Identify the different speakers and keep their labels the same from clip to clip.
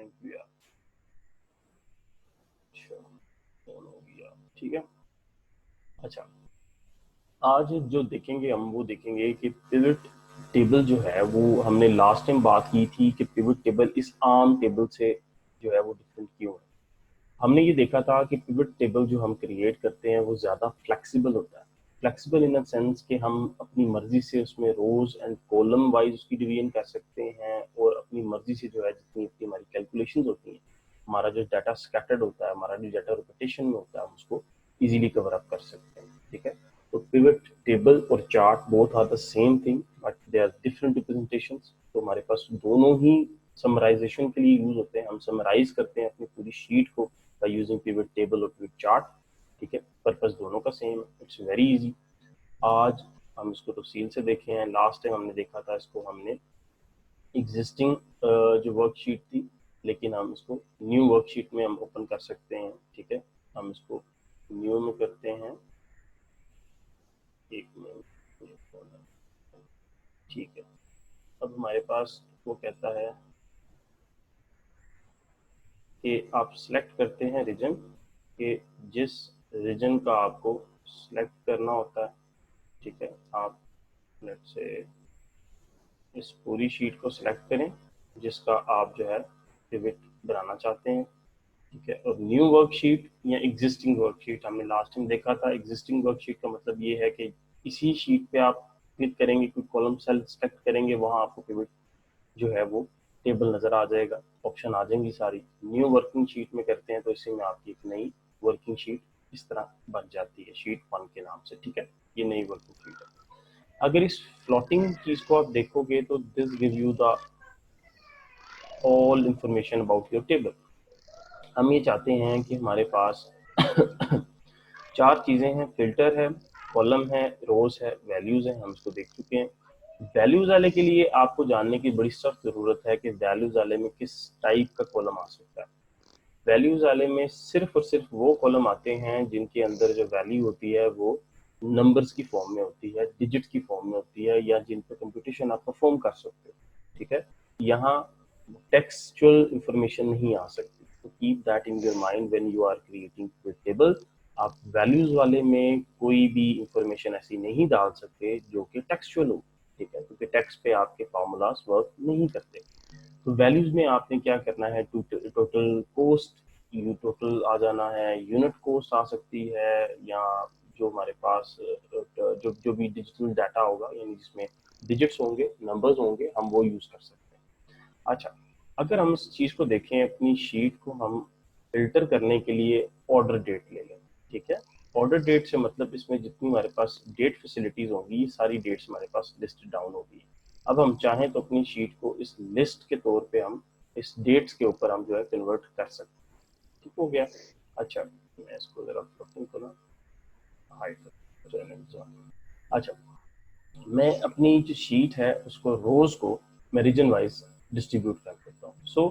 Speaker 1: Thank you यार। अच्छा on हो गया, ठीक है। अच्छा, आज जो देखेंगे हम वो देखेंगे कि पिवट टेबल जो है वो हमने लास्ट टाइम बात की थी कि पिवट टेबल इस आम टेबल से जो है वो डिफरेंट क्यों है। हमने ये देखा था कि पिवट टेबल जो हम क्रिएट करते हैं वो ज़्यादा फ्लेक्सिबल होता है। फ्लेक्सिबल इन द सेंस कि हम अपनी मर्जी से उसमें रोज एंड कॉलम वाइज उसकी डिवीजन कर सकते हैं और अपनी मर्जी से जो है जितनी अपनी हमारी कैलकुलेशंस होती हैं, हमारा जो डाटा स्कैटर्ड होता है, हमारा जो डाटा रिपीटेशन में होता है, हम उसको इजीली कवर अप कर सकते हैं, ठीक है। तो पिवट टेबल और chart both are the same thing but they are different representations. तो हमारे पास दोनों ही समराइजेशन के लिए यूज होते हैं। हम समराइज करते हैं अपनी पूरी शीट को बाय यूजिंग पिवट टेबल और पिवट चार्ट, ठीक है। पर्पस दोनों का सेम है, इट्स वेरी इजी। आज हम इसको तफसील से देखे हैं। लास्ट टाइम हमने देखा था इसको हमने एग्जिस्टिंग जो वर्कशीट थी, लेकिन हम इसको न्यू वर्कशीट में हम ओपन कर सकते हैं, ठीक है। हम इसको न्यू में करते हैं, एक मिनट, ठीक है। अब हमारे पास वो कहता है कि आप सेलेक्ट करते हैं रीजन, कि जिस रीजन का आपको सेलेक्ट करना होता है, ठीक है। आप लेट से इस पूरी शीट को सिलेक्ट करें जिसका आप जो है पिवट बनाना चाहते हैं, ठीक है। और न्यू वर्कशीट या एग्जिस्टिंग वर्कशीट, हमने लास्ट टाइम देखा था एग्जिस्टिंग वर्कशीट का मतलब ये है कि इसी शीट पे आप क्लिक करेंगे, कोई कॉलम सेल सेलेक्ट करेंगे, वहां आपको पिवट जो है वो टेबल नजर आ जाएगा, ऑप्शन आ जाएंगी सारी। न्यू वर्किंग शीट में करते हैं तो इससे में आपकी एक नई वर्किंग शीट इस तरह बन जाती है, शीट 1 के नाम से, ठीक है। ये नई वर्किंग शीट है। अगर इस फ्लोटिंग चीज को आप देखोगे तो this give you the all information about your table. हम ये चाहते हैं कि हमारे पास चार चीजें हैं, फिल्टर है, कॉलम है, रोज है, वैल्यूज है, हम इसको देख चुके हैं। वैल्यूज वाले के लिए आपको जानने की बड़ी सख्त जरूरत है कि वैल्यूज वाले में किस टाइप का कॉलम आ सकता है। वैल्यूज वाले में सिर्फ और सिर्फ वो कॉलम आते हैं जिनके अंदर जो वैल्यू होती है वो नंबर्स की फॉर्म में होती है, डिजिट्स की फॉर्म में होती है, या जिन पर कंप्यूटेशन आप परफॉर्म कर सकते हो, ठीक है। यहाँ टेक्सचुअल इंफॉर्मेशन नहीं आ सकती, तो keep that in your mind when you are creating table. आप वैल्यूज वाले में कोई भी इंफॉर्मेशन ऐसी नहीं डाल सकते जो कि टेक्सचुअल हो, ठीक है, क्योंकि टेक्स्ट पे आपके फार्मूलाज वर्क नहीं करते। तो वैल्यूज में आपने क्या करना है, टोटल कोस्ट, टोटल आ जाना है, यूनिट कोस्ट आ सकती है, या जो हमारे पास जो जो भी डिजिटल डाटा होगा यानी जिसमें डिजिट्स होंगे, नंबर्स होंगे, हम वो यूज कर सकते हैं। अच्छा, अगर हम इस चीज को देखें, अपनी शीट को हम फिल्टर करने के लिए ऑर्डर डेट ले लें, ठीक है। ऑर्डर डेट से मतलब इसमें जितनी हमारे पास डेट फैसिलिटीज होंगी ये सारी डेट्स हमारे पास लिस्टेड डाउन होगी। अब हम चाहें तो अपनी शीट को इस लिस्ट के तौर पे हम इस डेट्स के ऊपर हम जो है कन्वर्ट कर सकते हैं, ठीक हो गया। अच्छा, मैं इसको जरा फ्लोटिंग को ना हाइड कर। अच्छा, मैं अपनी जो शीट है उसको रोज को मैं रीजन वाइज डिस्ट्रीब्यूट कर देता हूँ। सो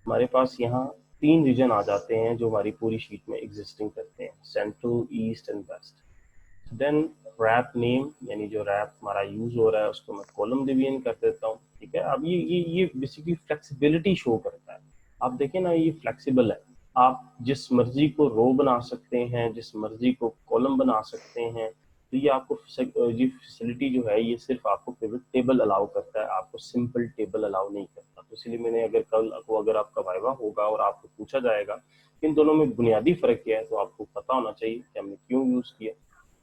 Speaker 1: हमारे पास यहाँ तीन रीजन आ जाते हैं जो हमारी पूरी शीट में एग्जिस्टिंग करते हैं, central, east and west. Then rep name, यानी जो रैप हमारा यूज हो रहा है उसको मैं कॉलम डिवीजन कर देता हूँ, ठीक है। अब ये बेसिकली फ्लेक्सिबिलिटी शो करता है। आप देखें ना, ये फ्लेक्सिबल है, आप जिस मर्जी को रो बना सकते हैं, जिस मर्जी को कॉलम बना सकते हैं। तो ये आपको ये फैसिलिटी जो है ये सिर्फ आपको पिवट टेबल अलाउ करता है, आपको सिंपल टेबल अलाउ नहीं करता। तो इसलिए मैंने अगर कल को अगर आपका वाइवा होगा और आपको पूछा जाएगा इन दोनों में बुनियादी फर्क क्या है, तो आपको पता होना चाहिए कि हमने क्यों यूज किया,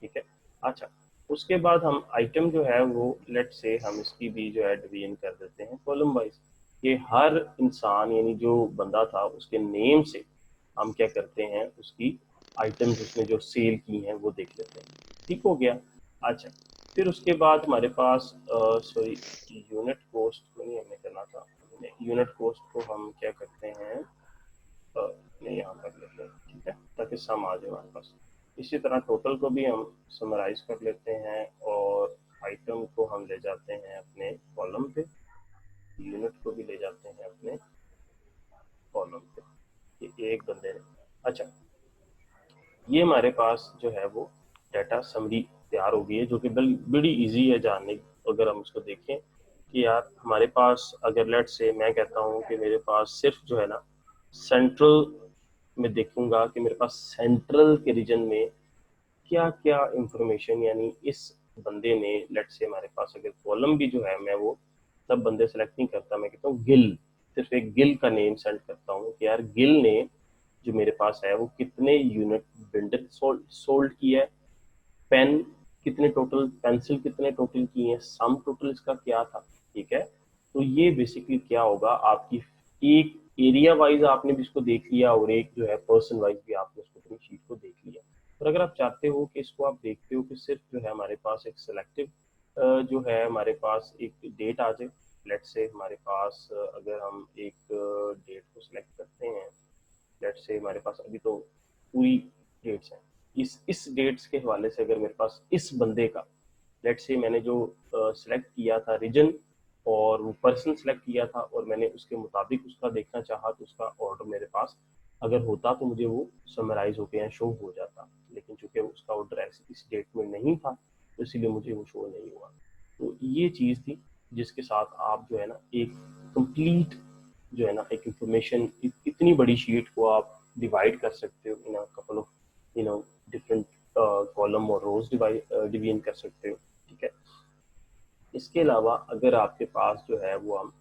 Speaker 1: ठीक है। अच्छा, उसके बाद हम आइटम जो है वो लेट से हम इसकी भी जो है डिवीजन कर देते हैं कॉलम वाइज। ये हर इंसान यानी जो बंदा था उसके नेम से हम क्या करते हैं, उसकी आइटम्स उसने जो सेल की हैं वो देख लेते हैं, ठीक हो गया। अच्छा, फिर उसके बाद हमारे पास सॉरी, यूनिट कोस्ट नहीं हमें करना था, यूनिट कोस्ट को हम क्या करते हैं, नहीं यहाँ कर लेते हैं, ठीक है, ताकि सम आ जाए हमारे पास। इसी तरह टोटल को भी हम समराइज कर लेते हैं और आइटम को हम ले जाते हैं अपने कॉलम पे, यूनिट को भी ले जाते हैं अपने कॉलम पे, ये एक बंदे ने। अच्छा, ये हमारे पास जो है वो डाटा समरी तैयार हो गई है, जो कि बड़ी इजी है जानने। अगर हम उसको देखें कि यार हमारे पास अगर लेट से मैं कहता हूँ कि मेरे पास सिर्फ जो है ना सेंट्रल में देखूंगा कि मेरे पास सेंट्रल के रीजन में क्या क्या इंफॉर्मेशन, यानी इस बंदे ने, लेट्स से हमारे पास अगर कॉलम भी जो है, मैं वो सब बंदे सेलेक्ट नहीं करता, मैं कहता हूँ गिल, सिर्फ एक गिल का नेम सेंड करता हूँ कि यार गिल ने जो मेरे पास है वो कितने यूनिट बिंडल सोल्ड किया है, पेन कितने टोटल, पेंसिल कितने टोटल की है, सम टोटल इसका क्या था। ठीक है, तो ये बेसिकली क्या होगा, आपकी एक एरिया वाइज आपने भी इसको देख लिया और एक जो है पर्सन वाइज भी आपने इसको अपनी शीट को देख लिया। और अगर आप चाहते हो कि इसको आप देखते हो कि सिर्फ जो है हमारे पास एक सिलेक्टिव जो है हमारे पास एक डेट आ जाए, लेट्स से हमारे पास अगर हम एक डेट को सिलेक्ट करते हैं, लेट्स से हमारे पास अभी तो पूरी डेट्स हैं, इस डेट्स के हवाले से अगर मेरे पास इस बंदे का, लेट्स से मैंने जो सिलेक्ट किया था रीजन और वो पर्सन सेलेक्ट किया था और मैंने उसके मुताबिक उसका देखना चाहा, तो उसका ऑर्डर मेरे पास अगर होता तो मुझे वो समराइज होकर या शो हो जाता, लेकिन चूंकि उसका ऑर्डर ऐसे इस डेट में नहीं था तो इसीलिए मुझे वो शो नहीं हुआ। तो ये चीज़ थी जिसके साथ आप जो है ना एक कंप्लीट जो है ना एक इंफॉर्मेशन, इतनी बड़ी शीट को आप डिवाइड कर सकते हो in couple of different column और रोज डिवीजन कर सकते हो। ठीक है, इसके अलावा अगर आपके पास जो है वो हम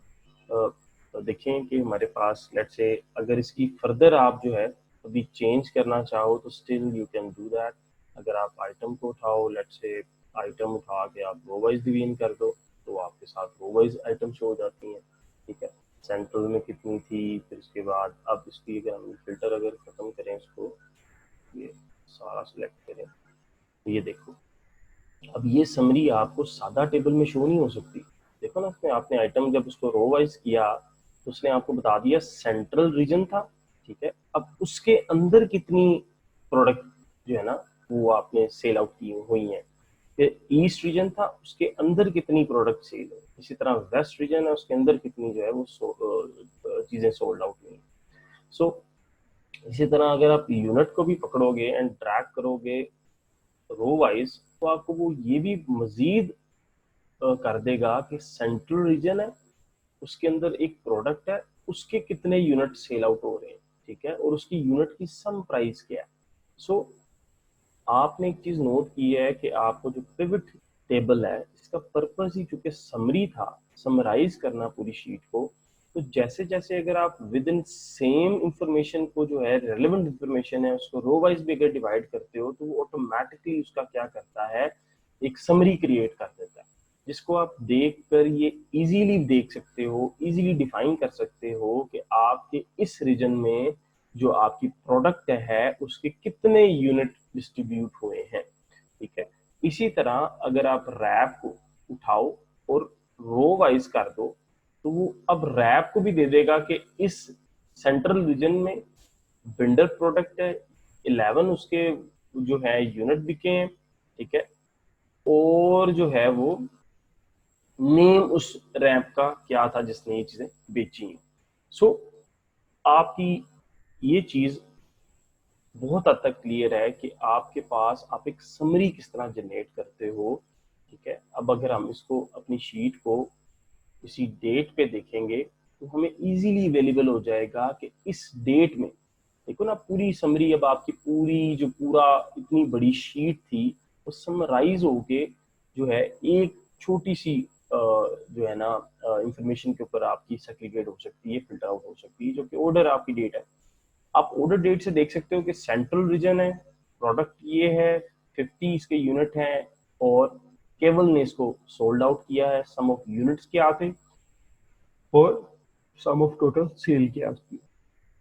Speaker 1: देखें कि हमारे पास लेट्स से अगर इसकी फर्दर आप जो है अभी चेंज करना चाहो तो still you can do that. अगर आप आइटम को उठाओ, लेट्स से आइटम उठा के आप रो वाइज डिवीजन कर दो तो आपके साथ रो वाइज आइटम शो हो जाती हैं। ठीक है, सेंट्रल में कितनी थी, फिर उसके बाद अब इसकी अगर हम फिल्टर अगर खत्म करें इसको, ये सारा सिलेक्ट करें, तो ये देखो अब ये समरी आपको सादा टेबल में शो नहीं हो सकती। देखो ना, उसमें आपने आइटम जब उसको रो वाइज किया तो उसने आपको बता दिया सेंट्रल रीजन था। ठीक है, अब उसके अंदर कितनी प्रोडक्ट जो है ना वो आपने सेल आउट की हुई हैं, फिर ईस्ट रीजन था उसके अंदर कितनी प्रोडक्ट सेल है, इसी तरह वेस्ट रीजन है उसके अंदर कितनी जो है वो चीजें सोल्ड आउट हुई। सो इसी तरह अगर आप यूनिट को भी पकड़ोगे एंड ट्रैक करोगे रो वाइज, तो आपको वो ये भी मजीद कर देगा कि सेंट्रल रीजन है उसके अंदर एक प्रोडक्ट है, उसके कितने यूनिट सेल आउट हो रहे हैं। ठीक है, और उसकी यूनिट की सम प्राइस क्या है। सो आपने एक चीज नोट की है कि आपको जो पिवट टेबल है इसका पर्पस ही चूंकि समरी था, समराइज करना पूरी शीट को, तो जैसे जैसे अगर आप विद इन सेम इंफॉर्मेशन को जो है रेलेवेंट इंफॉर्मेशन है उसको रो वाइज भी अगर डिवाइड करते हो तो वो ऑटोमेटिकली उसका क्या करता है, एक समरी क्रिएट कर देता है जिसको आप देख कर ये इजीली देख सकते हो, इजीली डिफाइन कर सकते हो कि आपके इस रीजन में जो आपकी प्रोडक्ट है उसके कितने यूनिट डिस्ट्रीब्यूट हुए हैं। ठीक है, इसी तरह अगर आप रैप को उठाओ और रो वाइज कर दो तो वो अब रैप को भी दे देगा कि इस सेंट्रल रीजन में बिल्डर प्रोडक्ट है 11 उसके जो है यूनिट बिके हैं। ठीक है, और जो है वो नेम उस रैप का क्या था जिसने ये चीजें बेची हैं। सो आपकी ये चीज बहुत हद तक क्लियर है कि आपके पास आप एक समरी किस तरह जनरेट करते हो। ठीक है, अब अगर हम इसको अपनी शीट को इसी डेट पे देखेंगे तो हमें इजीली अवेलेबल हो जाएगा कि इस डेट में देखो ना पूरी समरी, अब आपकी पूरी जो पूरा इतनी बड़ी शीट थी वो समराइज होके जो है एक छोटी सी जो है ना इंफॉर्मेशन के ऊपर आपकी सेग्रीगेट हो सकती है, फिल्टर आउट हो सकती है, जो कि ऑर्डर आपकी डेट है। आप ऑर्डर डेट से देख सकते हो कि सेंट्रल रीजन है, प्रोडक्ट ये है, 50 इसके यूनिट हैं और केवल ने इसको सोल्ड आउट किया है, सम ऑफ यूनिट्स क्या थे और सम ऑफ टोटल सेल क्या थी।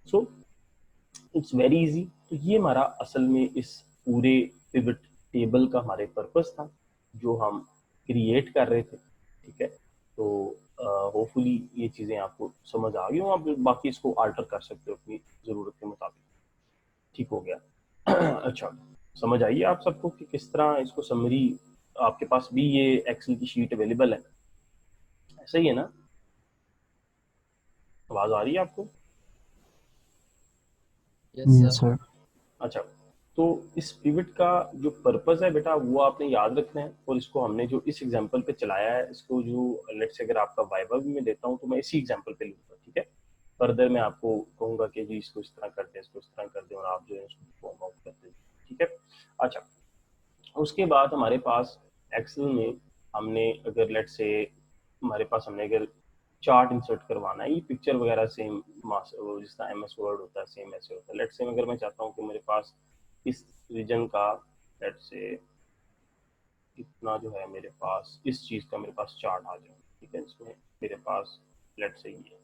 Speaker 1: So it's very easy. तो ये हमारा असल में इस पूरे पिवट टेबल का हमारे पर्पस था जो हम क्रिएट कर रहे थे। ठीक है, तो होपफुली ये चीज़ें आपको समझ आ गई हो, आप बाकी इसको आल्टर कर सकते हो अपनी ज़रूरत के मुताबिक। ठीक हो गया। अच्छा, समझ आइए आप सबको कि किस तरह इसको समरी, आपके पास भी ये एक्सेल की शीट अवेलेबल है, ऐसा ही है ना? आवाज़ आ रही है आपको?
Speaker 2: Yes
Speaker 3: yes
Speaker 2: sir.
Speaker 3: सर।
Speaker 1: अच्छा, तो इस पिवट का जो पर्पस है बेटा वो आपने याद रखना है, और इसको हमने जो इस एग्जांपल पे चलाया है इसको जो लेट्स से अगर आपका वाइवा भी मैं देता हूँ तो मैं इसी एग्जांपल पे लूंगा। ठीक है, फर्दर मैं आपको कहूँगा कि जी इसको इस तरह कर दें, इसको इस तरह कर दें, और आप जो है इसको फॉर्म आउट कर दें, ठीक है। अच्छा, उसके बाद हमारे पास एक्सेल में हमने अगर लेट से हमारे पास हमने अगर चार्ट इंसर्ट करवाना है, ये पिक्चर वगैरह सेम जिस तरह एम एस वर्ड होता है सेम ऐसे होता है। लेट से अगर मैं चाहता हूँ कि मेरे पास इस रीजन का लेट से इतना जो है मेरे पास इस चीज़ का मेरे पास चार्ट आ जाए, ठीक है, इसमें मेरे पास लेट से ये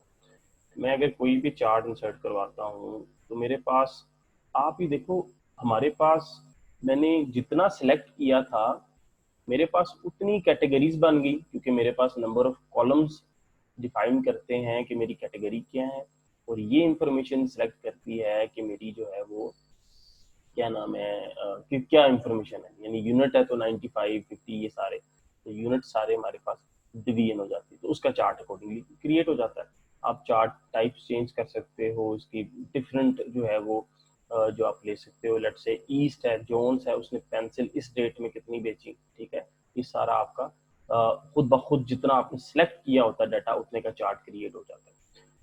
Speaker 1: मैं अगर कोई भी चार्ट इंसर्ट करवाता हूँ तो मेरे पास आप ही देखो, हमारे पास मैंने जितना सेलेक्ट किया था मेरे पास उतनी कैटेगरीज बन गई, क्योंकि मेरे पास नंबर ऑफ कॉलम्स डिफाइन करते हैं कि मेरी कैटेगरी क्या है, और ये इंफॉर्मेशन सेलेक्ट करती है कि मेरी जो है वो क्या नाम है कि क्या इंफॉर्मेशन है, यानी यूनिट है तो 95 50 ये सारे तो यूनिट सारे हमारे पास डिवीजन हो जाती है, तो उसका चार्ट अकॉर्डिंगली क्रिएट हो जाता है। आप चार्ट टाइप चेंज कर सकते हो, इसकी डिफरेंट जो है वो जो आप ले सकते हो। लेट से ईस्ट है, जोन्स है, उसने पेंसिल इस डेट में कितनी बेची, ठीक है, ये सारा आपका खुद ब खुद जितना आपने सेलेक्ट किया होता है डाटा उतने का चार्ट क्रिएट हो जाता है।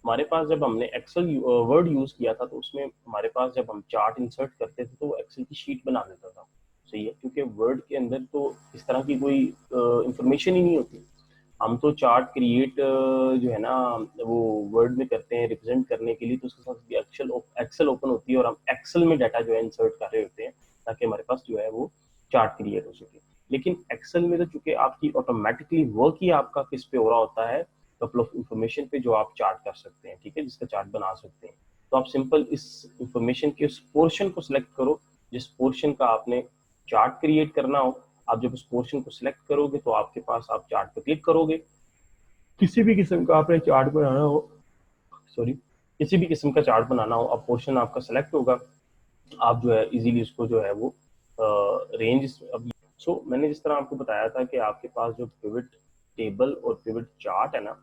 Speaker 1: हमारे पास जब हमने एक्सेल वर्ड यूज किया था तो उसमें हमारे पास जब हम चार्ट इंसर्ट करते थे तो वो एक्सेल की शीट बना देता था, सही है, क्योंकि वर्ड के अंदर तो इस तरह की कोई इंफॉर्मेशन ही नहीं होती। हम तो चार्ट क्रिएट जो है ना वो वर्ड में करते हैं रिप्रेजेंट करने के लिए, तो उसके साथ एक्सेल एक्सेल ओपन होती है और हम एक्सेल में डाटा जो है इंसर्ट कर रहे होते हैं ताकि हमारे पास जो है वो चार्ट क्रिएट हो सके। लेकिन एक्सेल में तो चूंकि आपकी ऑटोमेटिकली वर्क ही आपका किस पे हो रहा होता है, कपल ऑफ इंफॉर्मेशन पे जो आप चार्ट कर सकते हैं, ठीक है, जिसका चार्ट बना सकते हैं। तो आप सिंपल इस इंफॉर्मेशन के उस पोर्शन को सिलेक्ट करो जिस पोर्शन का आपने चार्ट क्रिएट करना हो। आप जब उस पोर्शन को सिलेक्ट करोगे तो आपके पास आप चार्ट पर क्लिक करोगे, किसी भी किस्म का आपने चार्ट बनाना हो, सॉरी, किसी भी किस्म का चार्ट बनाना हो, अब पोर्शन आपका सेलेक्ट होगा, आप जो है इजीली उसको जो है वो रेंज अब मैंने जिस तरह आपको बताया था कि आपके पास जो पिवट टेबल और पिवट चार्ट है ना,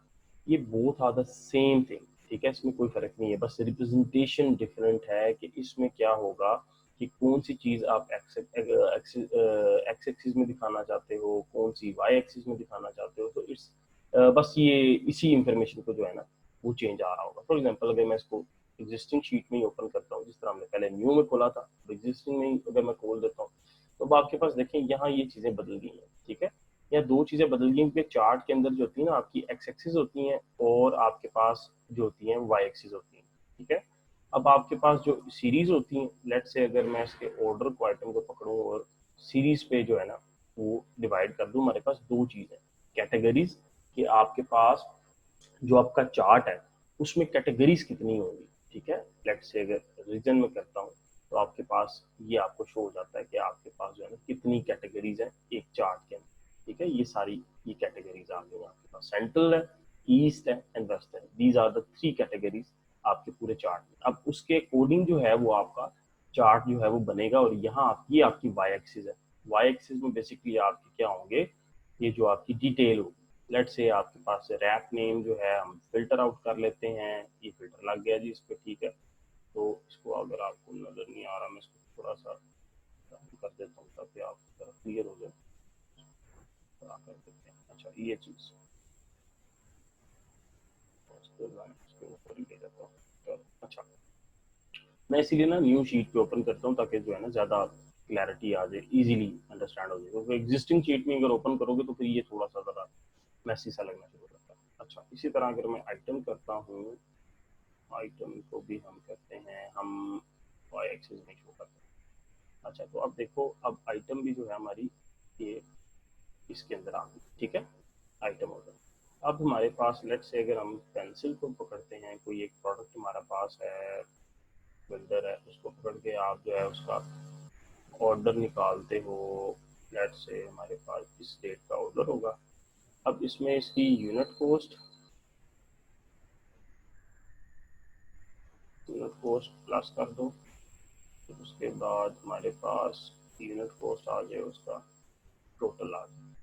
Speaker 1: ये both are the same thing, ठीक है, इसमें कोई फर्क नहीं है, बस रिप्रेजेंटेशन डिफरेंट है कि इसमें क्या होगा कि कौन सी चीज आप एक्स एक्सिस में दिखाना चाहते हो, कौन सी वाई एक्सिस में दिखाना चाहते हो, तो इट्स बस ये इसी इंफॉर्मेशन को जो है ना वो चेंज आ रहा होगा। फॉर एग्जाम्पल अगर मैं इसको एग्जिस्टिंग शीट में ही ओपन करता हूँ, जिस तरह हमने पहले न्यू में खोला था, एग्जिस्टिंग में ही अगर मैं खोल देता हूँ तो अब आपके पास देखें यहाँ ये चीजें बदल गई हैं, ठीक है, या दो चीजें बदल गई हैं, क्योंकि चार्ट के अंदर जो होती है ना आपकी एक्स एक्सिस होती हैं और आपके पास जो होती हैं वाई एक्सिस होती हैं, ठीक है। अब आपके पास जो सीरीज होती हैं, लेट से अगर मैं इसके ऑर्डर को आइटम को पकड़ूं और सीरीज पे जो है ना वो डिवाइड कर दूं, हमारे पास दो चीज है, कैटेगरीज, कि आपके पास जो आपका चार्ट है उसमें कैटेगरीज कितनी होंगी, ठीक है। लेट से अगर रीजन में करता हूँ तो आपके पास ये आपको शो हो जाता है कि आपके पास जो है ना कितनी कैटेगरीज है एक चार्ट के अंदर, ठीक है, ये सारी ये कैटेगरीज आ गई आपके पास, सेंट्रल है, ईस्ट है एंड वेस्ट है, these are the three categories आपके पूरे चार्ट में। अब उसके अकॉर्डिंग जो है वो आपका चार्ट जो है वो बनेगा, और यहाँ आपकी आपकी वाई एक्सिस है, वाई एक्सिस में बेसिकली आपके क्या होंगे, ये जो आपकी डिटेल होगी। लेट से आपके पास रैप नेम जो है हम फिल्टर आउट कर लेते हैं, ये फिल्टर लग गया जी इस पर, ठीक है, तो इसको अगर आपको नजर नहीं आ रहा मैं इसको थोड़ा सा कर देता हूँ ताकि आप क्लियर हो जाए, थोड़ा कर देते हैं। अच्छा ये चीज इसके ऊपर ही ले जाता हूँ। अच्छा, मैं इसीलिए ना न्यू शीट पे ओपन करता हूँ ताकि जो है ना ज़्यादा क्लैरिटी आ जाए, इजीली अंडरस्टैंड हो जाए, क्योंकि एग्जिस्टिंग शीट में अगर ओपन करोगे तो फिर ये थोड़ा सा ज़्यादा मैसी सा लगना शुरू हो जाता है। अच्छा, इसी तरह अगर मैं आइटम करता हूँ, आइटम को भी हम करते हैं, हम वाई एक्सिस में शो करते हैं। अच्छा, तो अब देखो, अब आइटम भी जो है हमारी ये इसके अंदर आ गई, ठीक है, आइटम हो गया। अब हमारे पास लेट से अगर हम पेंसिल को पकड़ते हैं, कोई एक प्रोडक्ट हमारा पास है, बिल्डर है, उसको पकड़ के आप जो है उसका ऑर्डर निकालते हो, लेट से हमारे पास इस डेट का ऑर्डर होगा। अब इसमें इसकी यूनिट कॉस्ट प्लस कर दो, फिर उसके बाद हमारे पास यूनिट कॉस्ट आ जाए उसका टोटल आ जाए,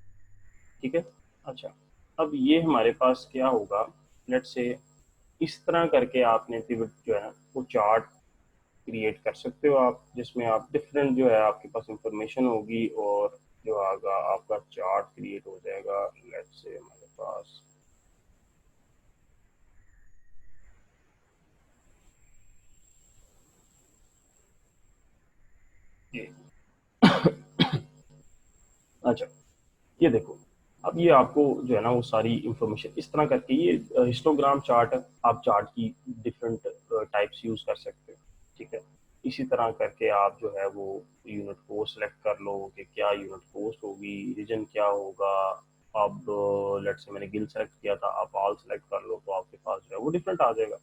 Speaker 1: ठीक है। अच्छा, अब ये हमारे पास क्या होगा, लेट से इस तरह करके आपने पिवट जो है वो चार्ट क्रिएट कर सकते हो आप, जिसमें आप डिफरेंट जो है आपके पास इंफॉर्मेशन होगी और जो आगा आपका चार्ट क्रिएट हो जाएगा। लेट्स से हमारे पास अच्छा, ये देखो, अब ये आपको जो है ना वो सारी इंफॉर्मेशन इस तरह करके ये हिस्टोग्राम चार्ट, आप चार्ट की डिफरेंट टाइप्स यूज कर सकते हो, ठीक है। इसी तरह करके आप जो है वो यूनिट कोस्ट सेलेक्ट कर लो कि क्या यूनिट कोस्ट होगी, रीजन क्या होगा। अब लेट्स से मैंने गिल सेलेक्ट किया था, आप ऑल सेलेक्ट कर लो तो आपके पास जो है वो डिफरेंट आ जाएगा।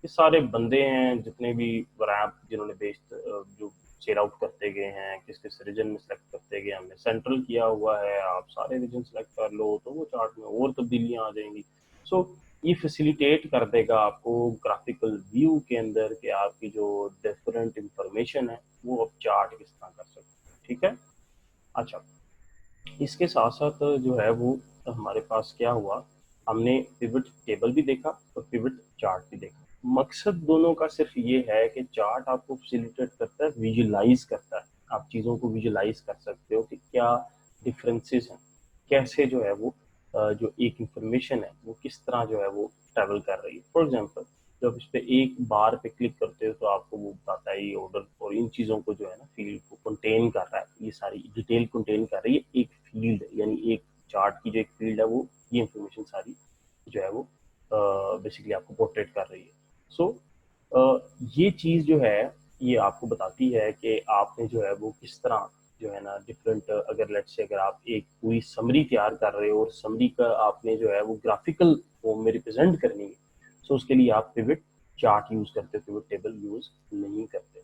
Speaker 1: ये सारे बंदे हैं जितने भी रैप जिन्होंने जो सेल आउट करते गए हैं, किस किस रीजन में सेलेक्ट करते गए, हमने सेंट्रल किया हुआ है, आप सारे रीजन सेलेक्ट कर लो तो वो चार्ट में और तब्दीलियां आ जाएंगी। सो ये फैसिलिटेट कर देगा आपको ग्राफिकल व्यू के अंदर कि आपकी जो डिफरेंट इंफॉर्मेशन है वो आप चार्ट किस तरह कर सकते हैं, ठीक है। अच्छा, इसके साथ साथ जो है वो हमारे पास क्या हुआ, हमने पिवट टेबल भी देखा और पिवट चार्ट भी देखा। मकसद दोनों का सिर्फ ये है कि चार्ट आपको फैसिलिटेट करता है, विजुलाइज करता है, आप चीज़ों को विजुलाइज कर सकते हो कि क्या डिफरेंसेस हैं, कैसे जो है वो जो एक इंफॉर्मेशन है वो किस तरह जो है वो ट्रैवल कर रही है। फॉर एग्जांपल, जब इस पे एक बार पे क्लिक करते हो तो आपको वो बताता है ये ऑर्डर और इन चीज़ों को जो है ना फील्ड को कंटेन कर रहा है, ये सारी डिटेल कंटेन कर रही है एक फील्ड, यानी एक चार्ट की जो एक फील्ड है वो ये इंफॉर्मेशन सारी जो है वो बेसिकली आपको पोर्ट्रेट कर रही है। सो ये चीज़ जो है ये आपको बताती है कि आपने जो है वो किस तरह जो है ना डिफरेंट, अगर लेट्स से अगर आप एक पूरी समरी तैयार कर रहे हो और समरी का आपने जो है वो ग्राफिकल फॉर्म में रिप्रेजेंट करनी है, सो उसके लिए आप पिवट चार्ट यूज करते हो, पिवट टेबल यूज नहीं करते।